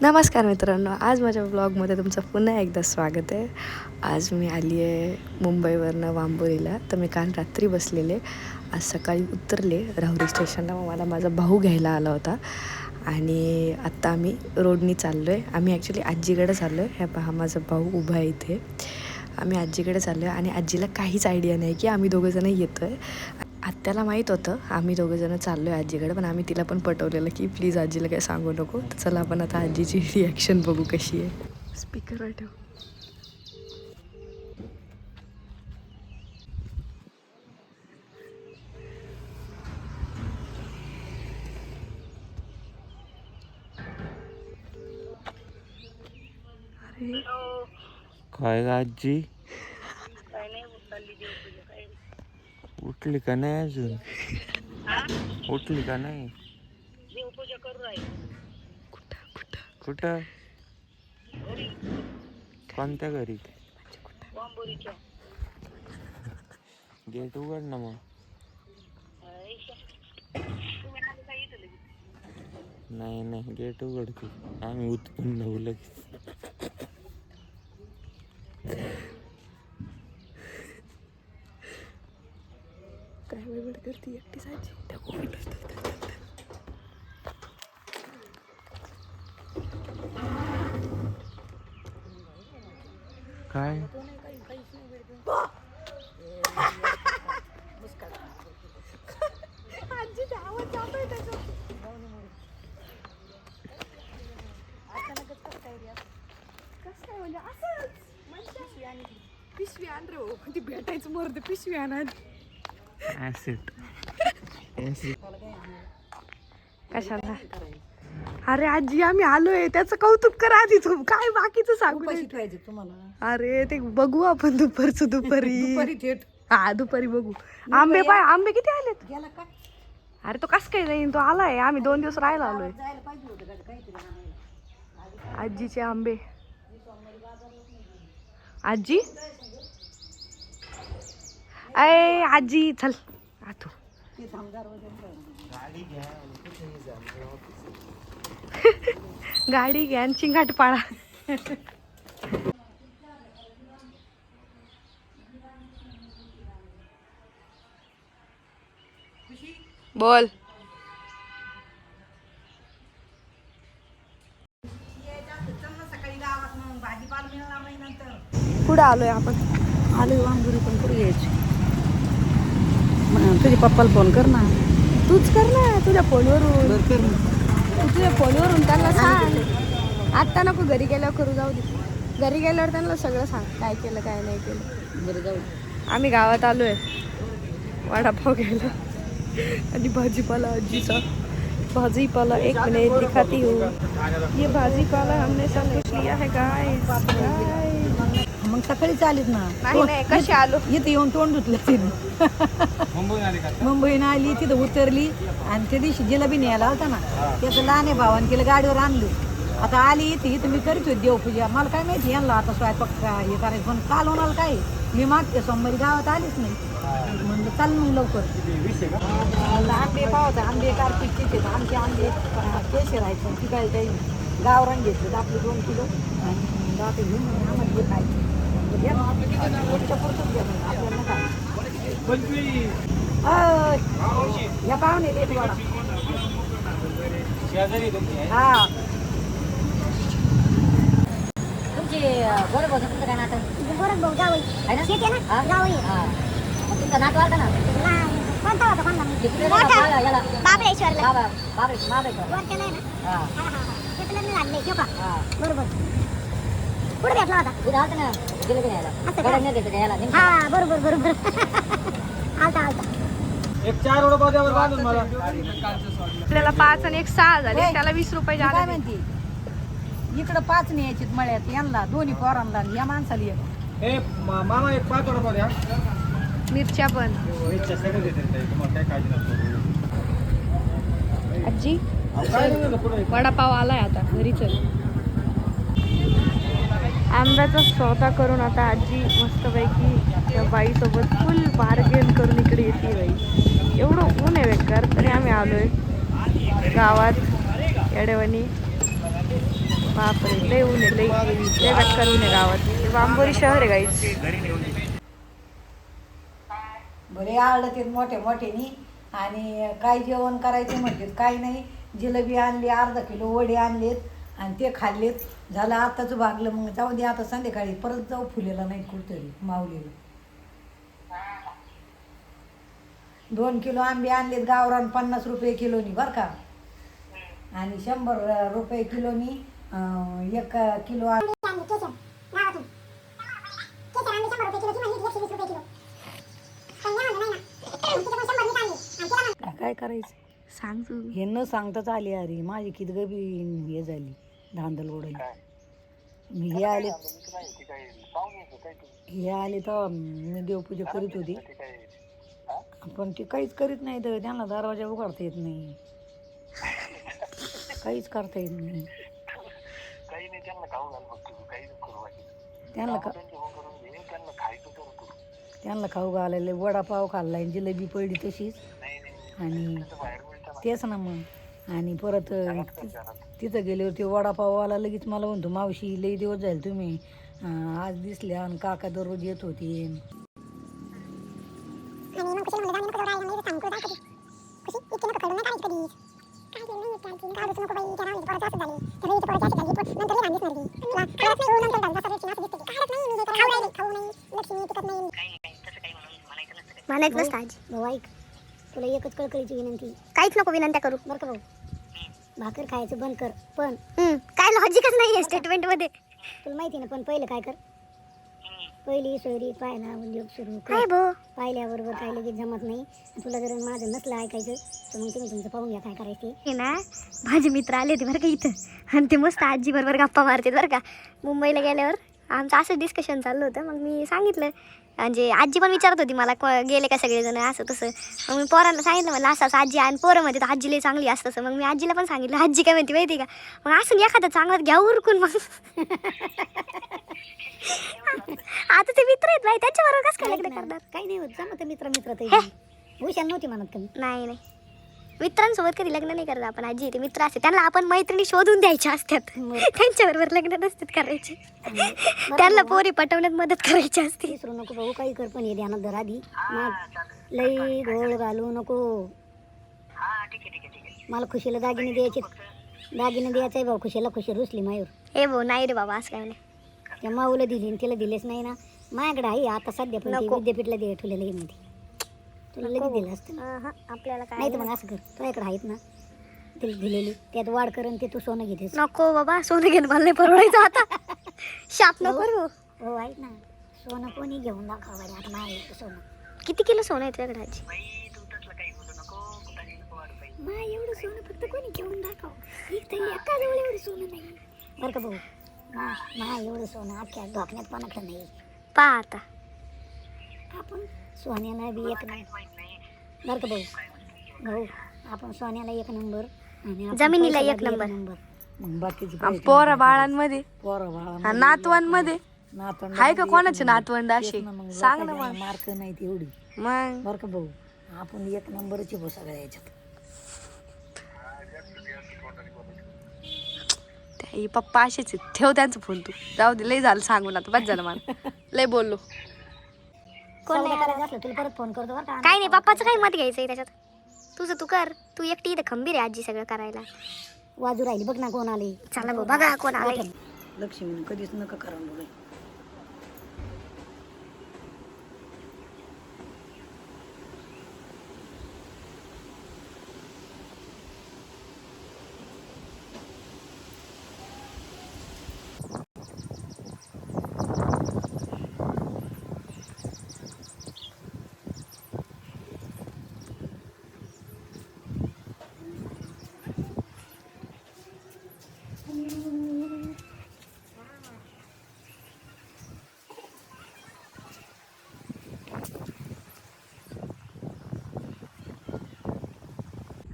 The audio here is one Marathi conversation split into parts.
नमस्कार मित्रांनो, आज माझ्या ब्लॉगमध्ये तुमचं पुन्हा एकदा स्वागत आहे. आज मी आली आहे मुंबईवरनं वांबोरीला. तर मी काल रात्री बसलेले, आज सकाळी उतरले राहुरी स्टेशनला. मग मला माझा भाऊ घ्यायला आला होता आणि आत्ता आम्ही रोडनी चाललो आहे. आम्ही ॲक्च्युली आजीकडे चाललो आहे. ह्या पहा माझा भाऊ उभा आहे इथे. आम्ही आजीकडे चाललो आहे आणि आजीला काहीच आयडिया नाही की आम्ही दोघंजणं येतो आहे. आत्याला माहीत होतं आम्ही दोघंजणं चाललो आहे आजीकडे, पण आम्ही तिला पण पटवलेलं की प्लीज आजीला काय सांगू नको. तर चला आपण आता आजीची रिॲक्शन बघू कशी आहे. स्पीकरवर ठेव. अरे काय ग आजी, उठली का नाही अजून? उठली का नाही? कुठं? कोणत्या घरी? गेट उघड ना मग. नाही गेट उघडते, आम्ही उत्पन्न होऊ लगेच. काय बडबड करते एकटीच आजी. त्या कोविड काय पिशवी आण रे हो, ती भेटायचं मरते. पिशवी आणा. ऍसिड कशाला? अरे आजी आम्ही आलोय, त्याचं कौतुक करा आधी. तू काय बाकीचं सांगू नये. तुम्हाला अरे ते बघू आपण दुपारचं दुपारी. थेट हा दुपारी बघू. आंबे पाय, आंबे किती आलेत? गेला का अरे तो कस काय जाईन, तो आलाय. आम्ही 2 दिवस राहायला आलोय. जायला पाहिजे होतं का काहीतरी आणायला. आजीचे आंबे. आजी अय आजी चल आतू. ते थांबदार वगैरे गाडी घ्या आणि चिंगाट पाळा. बोल. सकाळी गावात मग भाजीपाला मिळाला नाही. नंतर पुढे आलोय आपण. आले वांबुरी पण पुढे यायची. तुझ्या पप्पाला फोन कर ना. तूच कर ना तुझ्या फोनवरून. कर तू तुझ्या फोनवरून त्यांना सांग. आत्ता नको, घरी गेल्यावर करू. जाऊ दे, घरी गेल्यावर त्यांना सगळं सांग काय केलं काय नाही केलं. बरं जाऊ. आम्ही गावात आलोय वडापाव घ्यायला आणि भाजीपाला. आजीचा भाजीपाला 1 मिनट दिखाती हूँ. ये भाजीपाला हमने सब कुछ लिया है गाइस. मग सकाळीच आलीत ना. नाही कशी आलो. इथे येऊन तोंड धुतलं तिने. मुंबईनं आली, तिथं उतरली आणि त्या दिवशी जिलेबी न्यायला होता ना, त्याचं लहान भावाने केलं, गाडीवर आणलं. आता आली इथे मी करीत होती देवपूजा. मला काय माहिती यांना आता स्वयंपाक हे करायचं, पण काल होणार काय मी मागते सोमवारी गावात आलीच नाही. म्हणलं चाल मग लवकर. आंबे पावता, आंबे कार्तिकचे आमचे आंबे केशर आहेत, पिकायला काही गावरान घेतले आपले 2 किलो आणि आता घेऊन आम्हाला जे खायचं आपल्याला काय. या पाहुणे देत बघा. हा तुमची गोरख भाऊ तुमचं काय नातं? गोरख भाऊ जावई आहे ना, शेती आहे ना, जावई. मग तुमचा नातू आलता ना. कोणता होता? कोणता? याला बाबळेश्वरला. महाबळेश्वर वरच्या नाही ना. तिथलं मी आणलंय ठेव का. बरोबर कुठे भेटला होता? तिथं आलता ना जिलेबी न्यायला. गडद नाही देतं का याला? हा बरोबर आलता. एक 4 वडापाव बांधून मला. आपल्याला 5 आणि 1 6 झाले. त्याला 20 रुपये काय झाले. म्हणते इकडं 5 न्यायचे मळ्यात, यांना दोन्ही पोरांना या माणसाला एक. ए मामा, एक 5 वडापाव द्या. मिरच्या पण. आजी वडापाव आलाय आता घरी. चल आंब्याचा सौदा करून आता आजी मस्तपैकी त्या बाईसोबत फुल बार्गेन करून इकडे येते. बाई एवढं ऊन आहे बेकार, तरी आम्ही आलोय गावात येडेवानी. बापरे लय ऊन आहे लय बेकार ऊन आहे गावात. हे वांबोरी शहर आहे गाईच. बरे आळलं ते मोठे मोठेनी आणि काय जेवण करायचं म्हणजे काही नाही. जिलेबी आणली, अर्धा किलो वडे आणलेत आणि ते खाल्लेत. झालं आताच भागलं. मग जाऊ दे आता संध्याकाळी परत जाऊ फुलेला नाही कुठतरी माऊलीला. 2 किलो आंबे आणलेत गावरान 50 रुपये किलोनी बरं का. आणि 100 रुपये किलोनी 1 किलो काय करायचं सांग तू. हे न सांगताच आली. अरे माझी किती गबी हे झाली धांदल ओढायली. मी हे आले तर मी देवपूजा करीत होती. पण ते काहीच करीत नाही. तर त्यांना दरवाजा उघडता येत नाही, काहीच करता येत नाही. त्यांना खाऊ घालायला वडापाव खाल्लाय, जिलेबी पडली तशीच. आणि तेच ना मग. आणि परत तिथं गेल्यावर ते वडापाववाला लगेच मला म्हणतो, मावशी लई दिवस जाईल तुम्ही आज दिसल्या आणि काका दररोज येत होते. म्हणायचं नसतं आजी. भाऊ ऐक, तुला एकच कळकळीची विनंती. काहीच नको विनंत्या करू बरं का भाऊ, भाकर खायचं बंद कर. पण काय लॉजिकच नाहीये स्टेटमेंट मध्ये. तुला माहिती ना, पण पहिलं काय कर, पहिली सोयरी पाहायला उद्योग सुरू काय कर. भो पाहिल्याबरोबर काय लगेच जमत नाही. तुला जर माझं नसलं ऐकायचं तर मग तुम्ही तुमचं पाहून घ्या काय करायचं. हे ना माझे मित्र आले होते बरं का इथं, आणि ते मस्त आजी बरोबर गप्पा मारते बरं का. मुंबईला गेल्यावर आमचं असं डिस्कशन चाललं होतं. मग मी सांगितलं, म्हणजे आजी पण विचारत होती मला गेले का सगळेजण असं तसं. मग मी पोरांना सांगितलं, मला असं असं आजी. आणि पोरं म्हणते तर आजी लई चांगली असतं तसं. मग मी आजीला पण सांगितलं. आजी काय म्हणते माहिती का, मग असं एखादा चांगला घ्या उरकून. मग आता ते मित्र आहेत बाई, त्यांच्याबरोबर कसं काय लग्न करणार. काही नाही होत, जमत मित्र मित्र ते हुशार नव्हती म्हणत कमी. नाही नाही, मित्रांसोबत कधी लग्न नाही करत आपण. आजी ते मित्र असते, त्यांना आपण मैत्रिणी शोधून द्यायच्या असतात. त्यांच्याबरोबर लग्न नसतात करायचे. त्यांना पोरी पटवण्यात मदत करायची असते. विसरू नको भाऊ, काही कर, पण हे ध्यानात धर आधी. मग लई घोळ घालू नको. मला खुशीला दागिने द्यायचे, दागिने द्यायचा भाऊ. खुशीला खुशी रुसली मायूर. हे भाऊ नाही रे बाबा, असं काय नाही. त्या माऊला दिली तिला दिलेच नाही ना. माझ्याकडे आहे आता सध्या, पण ते विद्यापीठला दे ठेवलेलं आहे मध्ये. तुला लगेच दिलं असतं. आपल्याला काय नाही तर मग असं कर, तुझ्याकडे आहेत ना तिला दिलेली, त्यात वाढ कर आणि ते तू सोनं घेतेस. नको बाबा, सोनं घेणं मला नाही परवडायचं आता. शाप नको करू. हो ऐक ना, सोनं कोणी घेऊन दाखवा आता. माझ्या सोनं किती किलो सोनं आहे तुझ्याकडे आजी. मा एवढं सोनं फक्त कोणी घेऊन दाखव. एका जवळ एवढं सोनं नाही बरं का भाऊ. मा एवढं सोनं अख्ख्या धोकण्यात कोणाकडे नाही. पहा आता आपण सोन्याला बी एक नाही बरं का भाऊ. भाऊ आपण सोन्याला 1 नंबर आणि आपण जमिनीला पैशाला 1 बी नंबर. मग बाकीचे पोरा बाळांमध्ये पोरं बाळा नातवांमध्ये नातवंड आहे का कोणाचे नातवंड असे सांग ना मला. मार्क नाही तेवढी मग बरं का भाऊ. आपण 1 नंबरची भाऊ सगळ्या याच्यात. ते पप्पा असेच आहेत. ठेव त्यांचा फोन तू. जाऊ दे, लय झालं सांगून आता, बस झालं मला. लय बोललो. सौदा करायचं असलं तुला परत फोन करतो बरं का. काही नाही, पप्पाचं काही मत घ्यायचंय त्याच्यात. तुझं तू कर. तू एकटी इथं खंबीर आहे आजी सगळं करायला. वाजू राहिली बघ ना कोण आले. चला भाऊ बघा कोण आले. लक्ष्मी कधीच नका करा मुलं.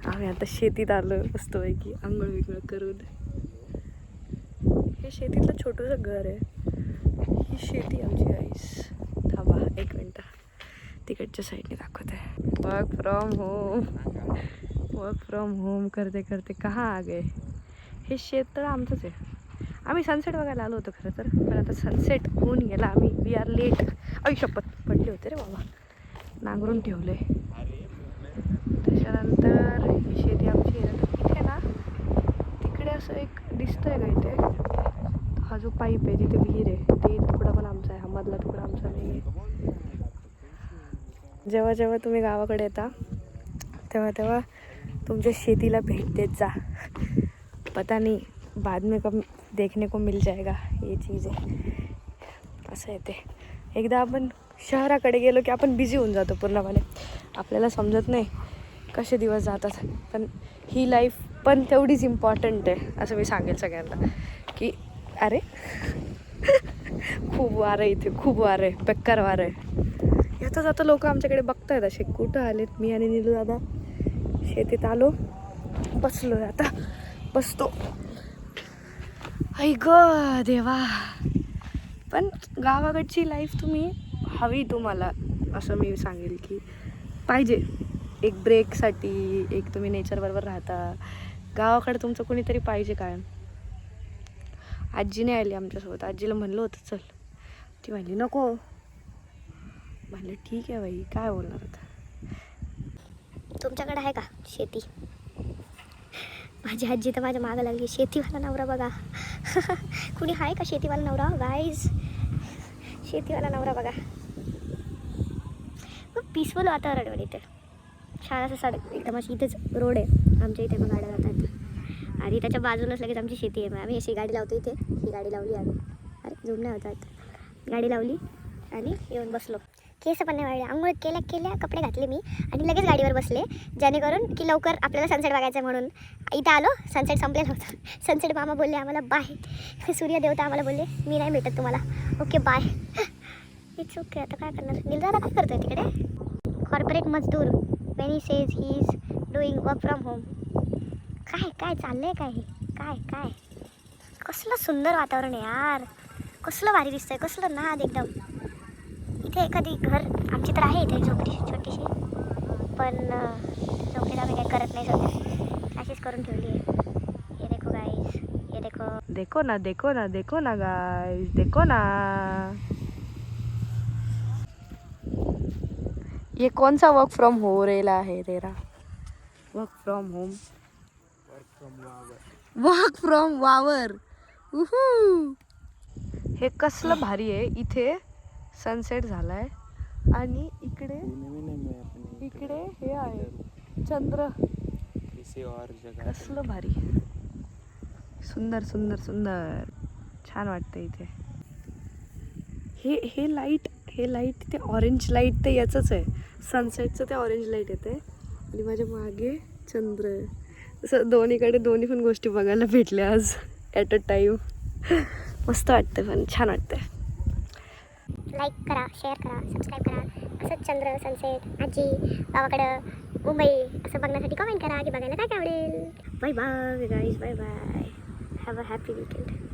आम्ही आता शेतीत आलो मस्तपैकी आंघोळ विंघोळ करून. हे शेतीतलं छोटंसं घर आहे. ही शेती आमची गाईस. थांबा 1 मिनटं, तिकडच्या साईडने दाखवते. वर्क फ्रॉम होम करते करते कहाँ आ गए. हे शेत तर आमचंच आहे. आम्ही सनसेट बघायला आलो होतो खरं तर, पण आता सनसेट होऊन गेला. आम्ही वी आर लेट. शपथ पडले होते रे बाबा, नांगरून ठेवले. त्याच्यानंतर ही शेती आमची आहे ना, इथे ना तिकडे असं एक दिसतंय का इथे, हा जो पाईप आहे तिथे विहीर आहे, ते तुकडा पण आमचा आहे, हा मधला तुकडा आमचा नाही आहे. जेव्हा जेव्हा तुम्ही गावाकडे येता तेव्हा तेव्हा तुमच्या शेतीला भेट देत जा. पता नहीं बाद में कब देखने को मिल जाएगा ये चीज़ आहे. असं आहे ते. एकदा आपण शहराकडे गेलो की आपण बिझी होऊन जातो पूर्णपणे, आपल्याला समजत नाही कसे दिवस जातात. पण ही लाईफ पण तेवढीच इम्पॉर्टंट आहे असं मी सांगेल सगळ्यांना. की अरे खूप वारं आहे इथे, खूप वारं आहे, बेकार वारं आहे. येता जाता लोक आमच्याकडे बघतायत असे, कुठं आलेत. मी आणि नीलू दादा शेतीत आलो, बसलो, आता बसतो. ऐ ग देवा. पण गावाकडची लाईफ तुम्ही हवी तुम्हाला, असं मी सांगेल की पाहिजे. एक ब्रेकसाठी, एक तुम्ही नेचरबरोबर राहता, गावाकडे तुमचं कोणीतरी पाहिजे कायम. आजी नाही आली आमच्यासोबत. आजीला म्हणलं होतं चल, ती म्हणली नको. म्हणलं ठीक आहे बाई, काय बोलणार आता. तुमच्याकडे आहे का शेती? माझी आजी तर माझ्या मागं लागली, शेतीवाला नवरा बघा. कुणी आहे का शेतीवाला नवरा गाईज? शेतीवाला नवरा बघा. खूप पीसफुल वातावरण आहे इथे. शाळाचं सडक एकदम अशी, इथेच रोड आहे आमच्या इथे, मग गाड्या जातात. आणि त्याच्या बाजूलाच लगेच आमची शेती आहे. मग आम्ही अशी गाडी लावतो इथे, ही गाडी लावली आम्ही. अरे झूम नाही होतात. गाडी लावली आणि येऊन बसलो. केस पण नाही वाढले, आंघोळ केल्या कपडे घातले मी आणि लगेच गाडीवर बसले, जेणेकरून की लवकर आपल्याला सनसेट बघायचं म्हणून. इथं आलो, सनसेट संपलेला होता. सनसेट मामा बोलले आम्हाला बाय. सूर्यदेवता आम्हाला बोलले मी नाही भेटत तुम्हाला, ओके बाय. It's okay. आता काय करणार. नीलदादा काय करतोय तिकडे? कॉर्पोरेट मजदूर when he says he is doing work from home. काय चाललंय काय हे? काय कसलं सुंदर वातावरण आहे यार, कसलं भारी दिसतंय, कसलं नाद एकदम. इथे एखादी घर आमची तर आहे इथे झोपडी छोटीशी, पण झोपडीत आम्ही काही करत नाही सध्या, अशीच करून ठेवली आहे. हे देखो गाईज, हे देखो. देखो ना, देखो ना, देखो ना गाइस, देखो ना. ये कौन सा वर्क फ्रॉम हो रेला है तेरा? Work from home, work from वावर. हे कसलं भारी आहे. इथे सनसेट झालाय आणि इकडे हे आहे चंद्र. कसलं भारी, सुंदर सुंदर सुंदर, छान वाटतं इथे. हे लाईट ते ऑरेंज लाईट ते याचंच आहे, सनसेटचं ते ऑरेंज लाईट येते. आणि माझ्या मागे चंद्र. असं दोन्ही पण गोष्टी बघायला भेटल्या आज ॲट अ टाईम. मस्त वाटतं, पण छान वाटतं. लाईक करा, शेअर करा, सबस्क्राईब करा. असंच चंद्र, सनसेट, आजी, गावाकडं, मुंबई असं बघण्यासाठी कमेंट करा की बघायला काय आवडेल. Bye bye guys, bye bye. Have a happy weekend.